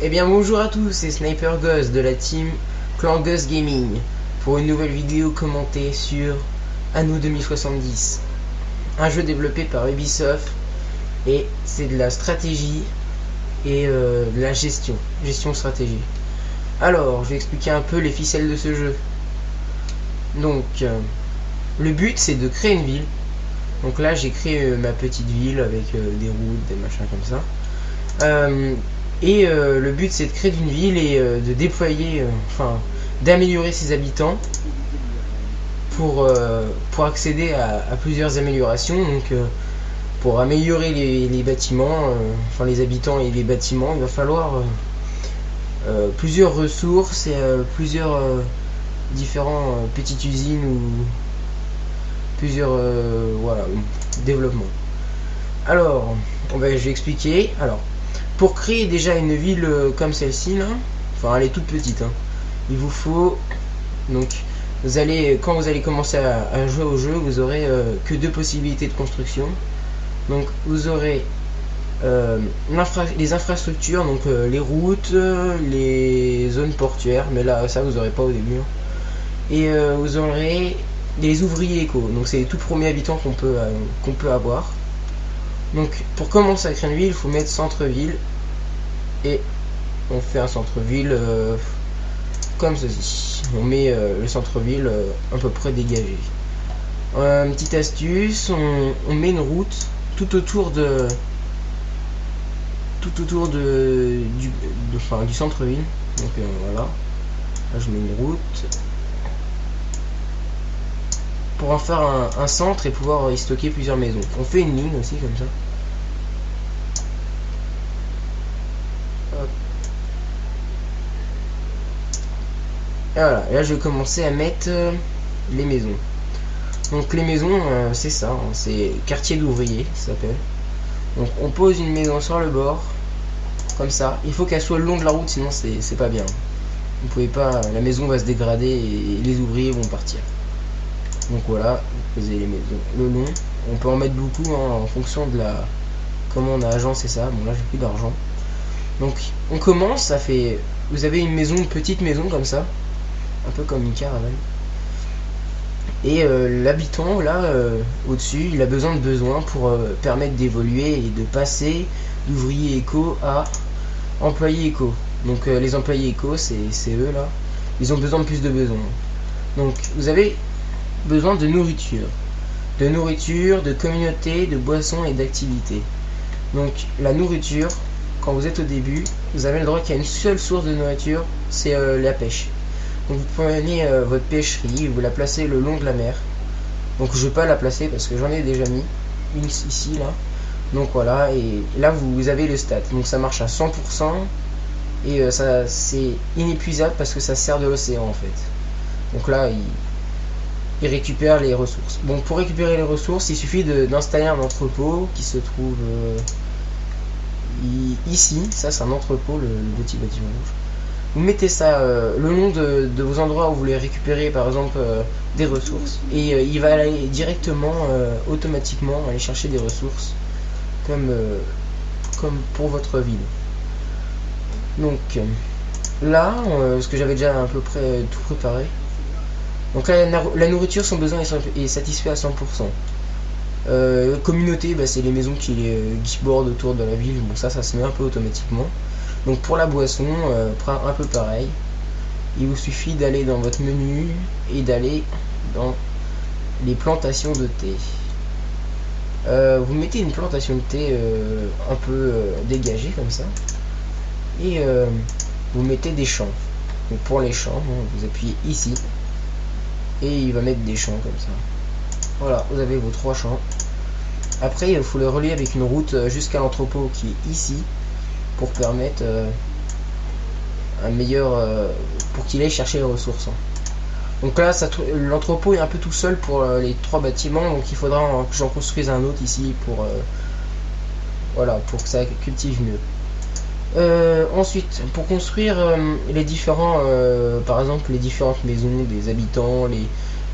Eh bien bonjour à tous, c'est Sniper Gus de la team Clan Gus Gaming pour une nouvelle vidéo commentée sur Anno 2070, un jeu développé par Ubisoft et c'est de la stratégie et de la gestion stratégie. Alors je vais expliquer un peu les ficelles de ce jeu. Donc le but c'est de créer une ville. Donc là j'ai créé ma petite ville avec des routes, des machins comme ça. Le but c'est de créer une ville et de déployer, d'améliorer ses habitants pour accéder à plusieurs améliorations. Donc pour améliorer les bâtiments, les habitants et les bâtiments, il va falloir plusieurs ressources et plusieurs différents petites usines ou plusieurs développements. Alors je vais expliquer. Alors pour créer déjà une ville comme celle-ci là, elle est toute petite, hein, il vous faut donc quand vous allez commencer à jouer au jeu, vous aurez que deux possibilités de construction. Donc vous aurez les infrastructures, donc les routes, les zones portuaires, mais là ça vous aurez pas au début, hein. Et vous aurez des ouvriers éco, donc c'est les tout premiers habitants qu'on peut avoir. Donc pour commencer à créer une ville, il faut mettre centre-ville et on fait un centre-ville comme ceci. On met le centre-ville à peu près dégagé. Petite astuce, on met une route tout autour du centre-ville. Donc voilà, là je mets une route pour en faire un centre et pouvoir y stocker plusieurs maisons. On fait une ligne aussi comme ça. Hop. Et voilà, là je vais commencer à mettre les maisons. Donc les maisons, c'est ça, hein, c'est quartier d'ouvriers, ça s'appelle. Donc on pose une maison sur le bord, comme ça. Il faut qu'elle soit le long de la route, sinon c'est pas bien. Vous pouvez pas, la maison va se dégrader et les ouvriers vont partir. Donc voilà, vous posez les maisons le long. On peut en mettre beaucoup, hein, en fonction de comment on a agencé ça. Bon là j'ai plus d'argent. Donc on commence, ça fait, vous avez une maison, une petite maison comme ça, un peu comme une caravane. Et l'habitant là au-dessus, il a besoin pour permettre d'évoluer et de passer d'ouvrier éco à employé éco. Donc les employés éco, c'est eux là, ils ont besoin de plus de besoins. Donc vous avez besoin de nourriture, de communauté, de boissons et d'activités. Donc la nourriture, quand vous êtes au début, vous avez le droit qu'il y a une seule source de nourriture, c'est la pêche. Donc vous prenez votre pêcherie, vous la placez le long de la mer. Donc je vais pas la placer parce que j'en ai déjà mis une ici là. Donc voilà, et là vous avez le stat. Donc ça marche à 100% et ça c'est inépuisable parce que ça sert de l'océan en fait. Donc là il récupère les ressources. Bon, pour récupérer les ressources, il suffit d'installer un entrepôt qui se trouve ici. Ça c'est un entrepôt, le petit bâtiment rouge. Vous mettez ça le long de vos endroits où vous voulez récupérer par exemple des ressources et il va aller directement automatiquement aller chercher des ressources comme pour votre ville. Donc là ce que j'avais déjà à peu près tout préparé. Donc là la nourriture, son besoin est satisfait à 100%. Communauté, c'est les maisons qui bordent autour de la ville. Bon ça se met un peu automatiquement. Donc pour la boisson, un peu pareil. Il vous suffit d'aller dans votre menu et d'aller dans les plantations de thé. Vous mettez une plantation de thé un peu dégagée comme ça. Et vous mettez des champs. Donc pour les champs, vous appuyez ici. Et il va mettre des champs comme ça. Voilà, vous avez vos 3 champs. Après, il faut le relier avec une route jusqu'à l'entrepôt qui est ici. Pour permettre un meilleur pour qu'il aille chercher les ressources, hein. Donc là l'entrepôt est un peu tout seul pour les 3 bâtiments, donc il faudra que j'en construise un autre ici pour pour que ça cultive mieux. Ensuite pour construire les différents par exemple les différentes maisons des habitants,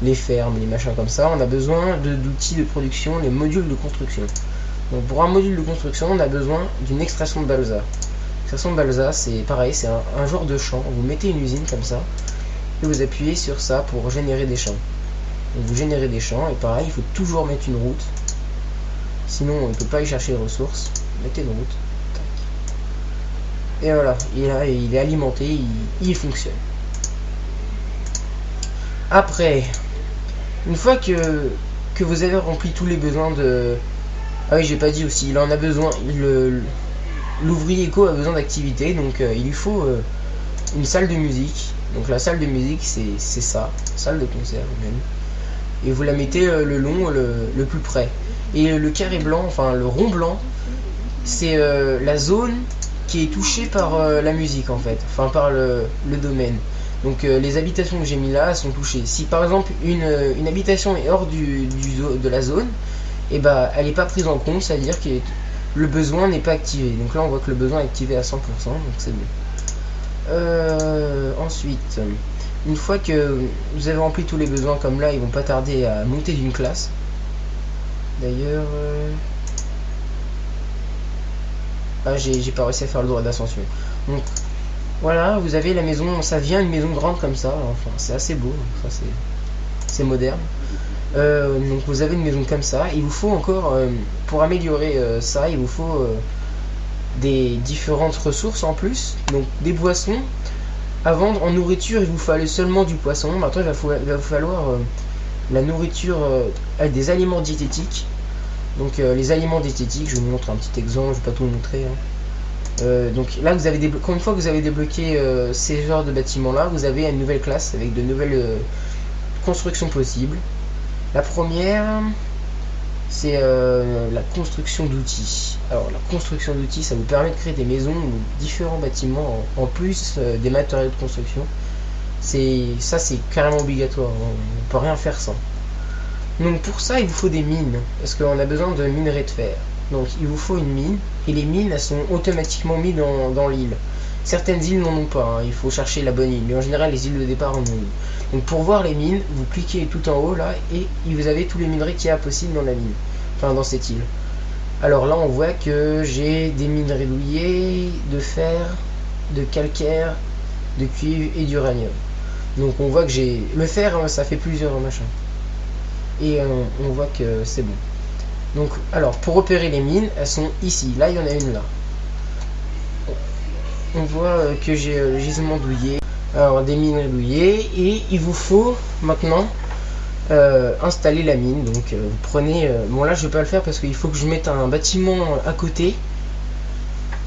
les fermes, les machins comme ça, on a besoin d'outils de production, les modules de construction. Donc pour un module de construction, on a besoin d'une extraction de balsa. façon balsa, c'est pareil, c'est un genre de champ. Vous mettez une usine comme ça, et vous appuyez sur ça pour générer des champs. Donc vous générez des champs, et pareil, il faut toujours mettre une route. Sinon, on ne peut pas y chercher les ressources. Mettez une route. Tac. Et voilà, il est alimenté, il fonctionne. Après, une fois que vous avez rempli tous les besoins de... Ah oui, j'ai pas dit aussi, il en a besoin, l'ouvrier éco a besoin d'activité, donc il lui faut une salle de musique. Donc la salle de musique, c'est ça, salle de concert même. Et vous la mettez le long, le plus près. Et le carré blanc, enfin le rond blanc, c'est la zone qui est touchée par la musique en fait, enfin par le domaine. Donc les habitations que j'ai mis là sont touchées. Si par exemple une habitation est hors de la zone, et bah elle n'est pas prise en compte, c'est-à-dire que le besoin n'est pas activé. Donc là on voit que le besoin est activé à 100%, donc c'est bon. Ensuite, une fois que vous avez rempli tous les besoins comme là, ils vont pas tarder à monter d'une classe. D'ailleurs, ah j'ai pas réussi à faire le droit d'ascension. Donc voilà, vous avez la maison, ça vient une maison grande comme ça, enfin c'est assez beau, ça c'est moderne. Donc vous avez une maison comme ça, il vous faut encore, pour améliorer ça, il vous faut des différentes ressources en plus, donc des boissons. À vendre en nourriture, il vous fallait seulement du poisson. Maintenant il va vous falloir la nourriture avec des aliments diététiques. Donc les aliments diététiques, je vous montre un petit exemple, je vais pas tout vous montrer, hein. Donc là vous avez une fois que vous avez débloqué ces genres de bâtiments là, vous avez une nouvelle classe avec de nouvelles constructions possibles. La première, c'est la construction d'outils. Alors la construction d'outils, ça vous permet de créer des maisons ou différents bâtiments en plus des matériaux de construction. Ça c'est carrément obligatoire, on peut rien faire sans. Donc pour ça il vous faut des mines, parce qu'on a besoin de minerais de fer. Donc il vous faut une mine, et les mines elles sont automatiquement mises dans l'île. Certaines îles n'en ont pas, hein, il faut chercher la bonne île, mais en général les îles de départ en ont une. Donc pour voir les mines, vous cliquez tout en haut là, et vous avez tous les minerais qu'il y a possible dans la mine, enfin dans cette île. Alors là on voit que j'ai des minerais douillet, de fer, de calcaire, de cuivre et d'uranium. Donc on voit que j'ai... Le fer, hein, ça fait plusieurs machins. Et on voit que c'est bon. Donc alors pour repérer les mines, elles sont ici, là il y en a une là. On voit que j'ai le gisement douillet, alors des minerais douillets, et il vous faut maintenant installer la mine. Donc vous prenez, bon là je vais pas le faire parce qu'il faut que je mette un bâtiment à côté,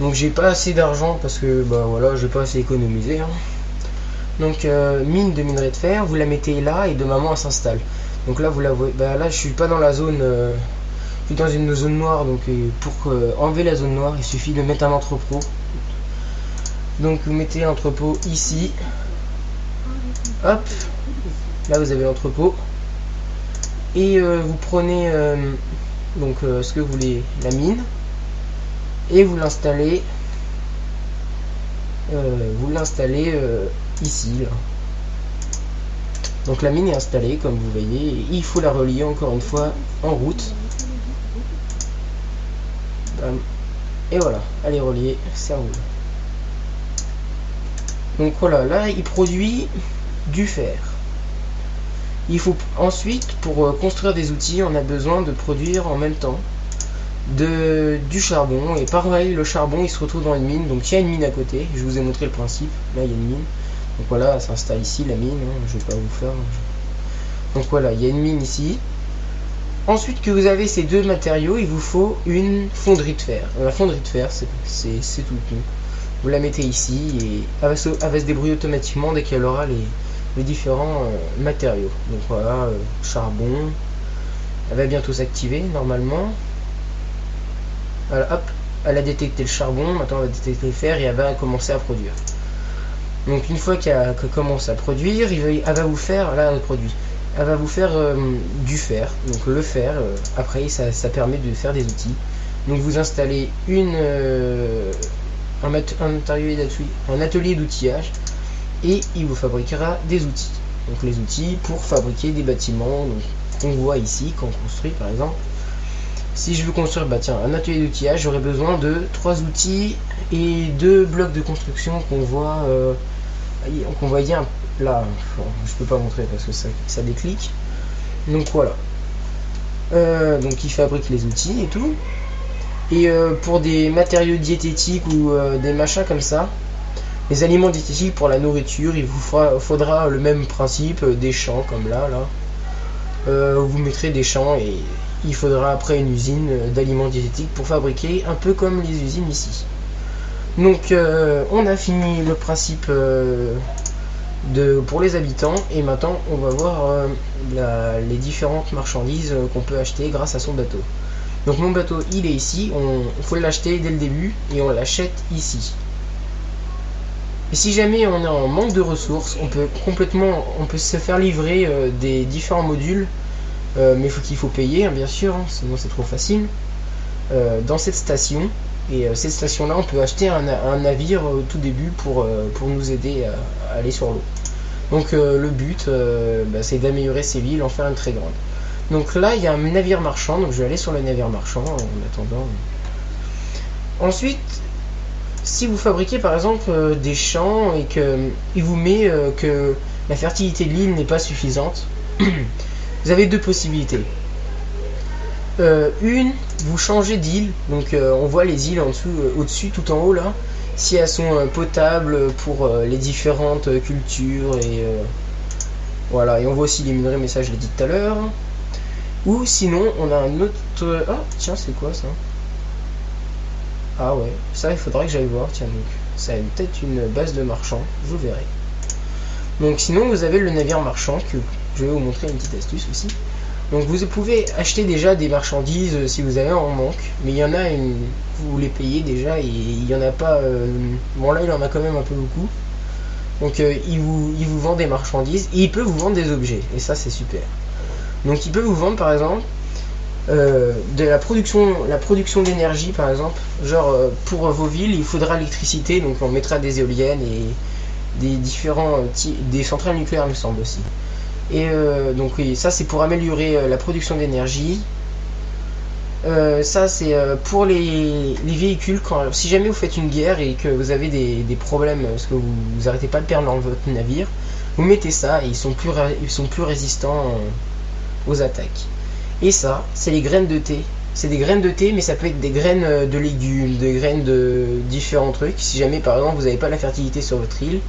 donc j'ai pas assez d'argent parce que bah voilà, j'ai pas assez économisé, hein. Donc mine de minerai de fer, vous la mettez là et de maman elle s'installe. Donc là vous la voyez, bah là je suis pas dans la zone, je suis dans une zone noire, donc pour enlever la zone noire il suffit de mettre un entrepôt. Donc vous mettez l'entrepôt ici, hop, là vous avez l'entrepôt, et vous prenez donc ce que vous voulez, la mine, et vous l'installez ici là. Donc la mine est installée comme vous voyez, et il faut la relier encore une fois en route. Et voilà, elle est reliée, ça roule. Donc voilà, là il produit du fer. Il faut ensuite, pour construire des outils, on a besoin de produire en même temps du charbon. Et pareil, le charbon il se retrouve dans une mine. Donc il y a une mine à côté, je vous ai montré le principe. Là il y a une mine. Donc voilà, elle s'installe ici la mine, hein. Je vais pas vous faire. Donc voilà, il y a une mine ici. Ensuite que vous avez ces deux matériaux, il vous faut une fonderie de fer. La fonderie de fer, c'est tout con. Vous la mettez ici et elle va se débrouiller automatiquement dès qu'elle aura les différents matériaux. Donc voilà, charbon, elle va bientôt s'activer normalement. Voilà, hop, elle a détecté le charbon, maintenant elle va détecter le fer et elle va commencer à produire. Donc une fois qu'elle commence à produire, elle va vous faire, là elle produit, elle va vous faire du fer. Donc le fer, après ça permet de faire des outils. Donc vous installez un atelier d'outillage et il vous fabriquera des outils. Donc les outils pour fabriquer des bâtiments qu'on voit ici, qu'on construit par exemple. si je veux construire bah tiens, un atelier d'outillage, j'aurais besoin de 3 outils et 2 blocs de construction qu'on voit là. Je peux pas montrer parce que ça déclic. Donc voilà. Donc il fabrique les outils et tout. Et pour des matériaux diététiques ou des machins comme ça, les aliments diététiques pour la nourriture, il vous faudra le même principe, des champs comme là. Vous mettrez des champs et il faudra après une usine d'aliments diététiques pour fabriquer un peu comme les usines ici. Donc on a fini le principe pour les habitants et maintenant on va voir les différentes marchandises qu'on peut acheter grâce à son bateau. Donc mon bateau il est ici, il faut l'acheter dès le début et on l'achète ici. Et si jamais on est en manque de ressources, on peut se faire livrer des différents modules, mais qu'il faut payer hein, bien sûr, hein, sinon c'est trop facile, dans cette station. Et cette station là on peut acheter un navire au tout début pour nous aider à aller sur l'eau. Donc le but c'est d'améliorer ces villes, en faire une très grande. Donc là il y a un navire marchand, donc je vais aller sur le navire marchand en attendant. Ensuite, si vous fabriquez par exemple des champs et qu'il vous met que la fertilité de l'île n'est pas suffisante, vous avez deux possibilités. Une, vous changez d'île, donc on voit les îles en dessous, au-dessus, tout en haut là, si elles sont potables pour les différentes cultures et voilà, et on voit aussi les minerais, mais ça je l'ai dit tout à l'heure. Ou sinon on a un autre. Ah tiens, c'est quoi ça? Ah ouais, ça il faudrait que j'aille voir, tiens, donc ça a peut-être une base de marchands, je verrai. Donc sinon vous avez le navire marchand, que je vais vous montrer une petite astuce aussi. Donc vous pouvez acheter déjà des marchandises si vous avez en manque, mais il y en a vous les payez déjà et il y en a pas. Bon là il en a quand même un peu beaucoup. Donc il vous vend des marchandises et il peut vous vendre des objets et ça c'est super. Donc il peut vous vendre par exemple de la production d'énergie par exemple, genre pour vos villes il faudra l'électricité, donc on mettra des éoliennes et des centrales nucléaires il me semble aussi. Et donc oui, ça c'est pour améliorer la production d'énergie. Ça c'est pour les véhicules, si jamais vous faites une guerre et que vous avez des problèmes parce que vous arrêtez pas de perdre dans votre navire, vous mettez ça et ils sont plus résistants aux attaques. Et ça c'est les graines de thé. C'est des graines de thé, mais ça peut être des graines de légumes, des graines de différents trucs. Si jamais par exemple vous n'avez pas la fertilité sur votre île,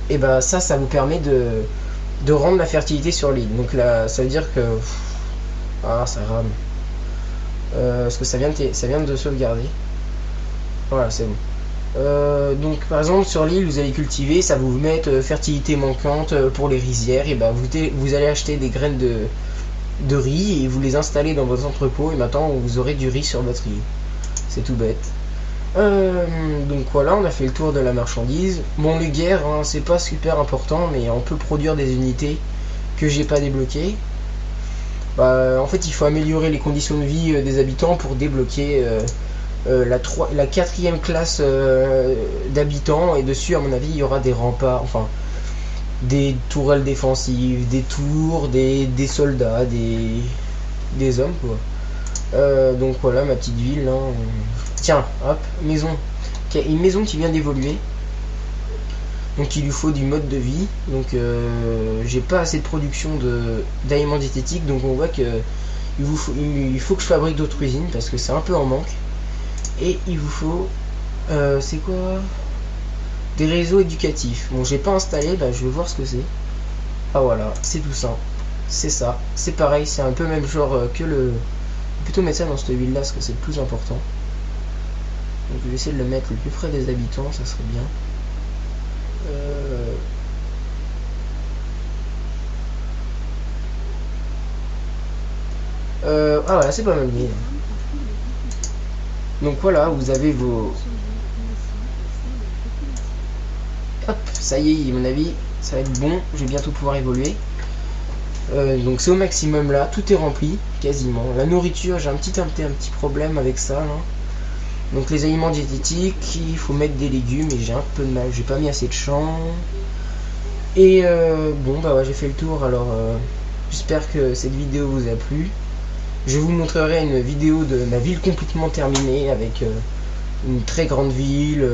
et bah ça vous permet de rendre la fertilité sur l'île. Donc là ça veut dire que ça rame parce que ça vient de sauvegarder. Voilà, c'est bon. Donc par exemple sur l'île vous allez cultiver, ça vous met fertilité manquante pour les rizières, et bah vous allez acheter des graines de riz et vous les installez dans votre entrepôt et maintenant vous aurez du riz sur votre île. C'est tout bête. Donc voilà, on a fait le tour de la marchandise. Bon, les guerres, hein, c'est pas super important, mais on peut produire des unités que j'ai pas débloquées. En fait, il faut améliorer les conditions de vie des habitants pour débloquer la 4e classe d'habitants. Et dessus, à mon avis, il y aura des remparts, enfin des tourelles défensives, des tours, des soldats, des hommes quoi. Donc voilà ma petite ville hein. Tiens, hop, maison. Une maison qui vient d'évoluer. Donc il lui faut du mode de vie. Donc j'ai pas assez de production d'aliments diététiques. Donc on voit que il faut que je fabrique d'autres usines parce que c'est un peu en manque. Et il vous faut c'est quoi? Des réseaux éducatifs. Bon, j'ai pas installé, je vais voir ce que c'est. Ah voilà, c'est tout ça. C'est ça. C'est pareil, c'est un peu même genre que le. Plutôt mettre ça dans cette ville là parce que c'est le plus important. Donc je vais essayer de le mettre le plus près des habitants, ça serait bien. Ah voilà, c'est pas mal mis. Donc voilà, vous avez vos. Hop, ça y est, à mon avis, ça va être bon, je vais bientôt pouvoir évoluer. Donc c'est au maximum là, tout est rempli, quasiment. La nourriture, j'ai un petit problème avec ça là. Donc les aliments diététiques, il faut mettre des légumes et j'ai un peu de mal, j'ai pas mis assez de champs. Et bon ouais, j'ai fait le tour, alors j'espère que cette vidéo vous a plu. je vous montrerai une vidéo de ma ville complètement terminée avec une très grande ville,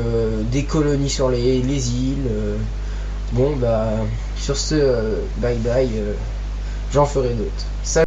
des colonies sur les îles. Bon bah sur ce, bye bye, j'en ferai d'autres. Salut.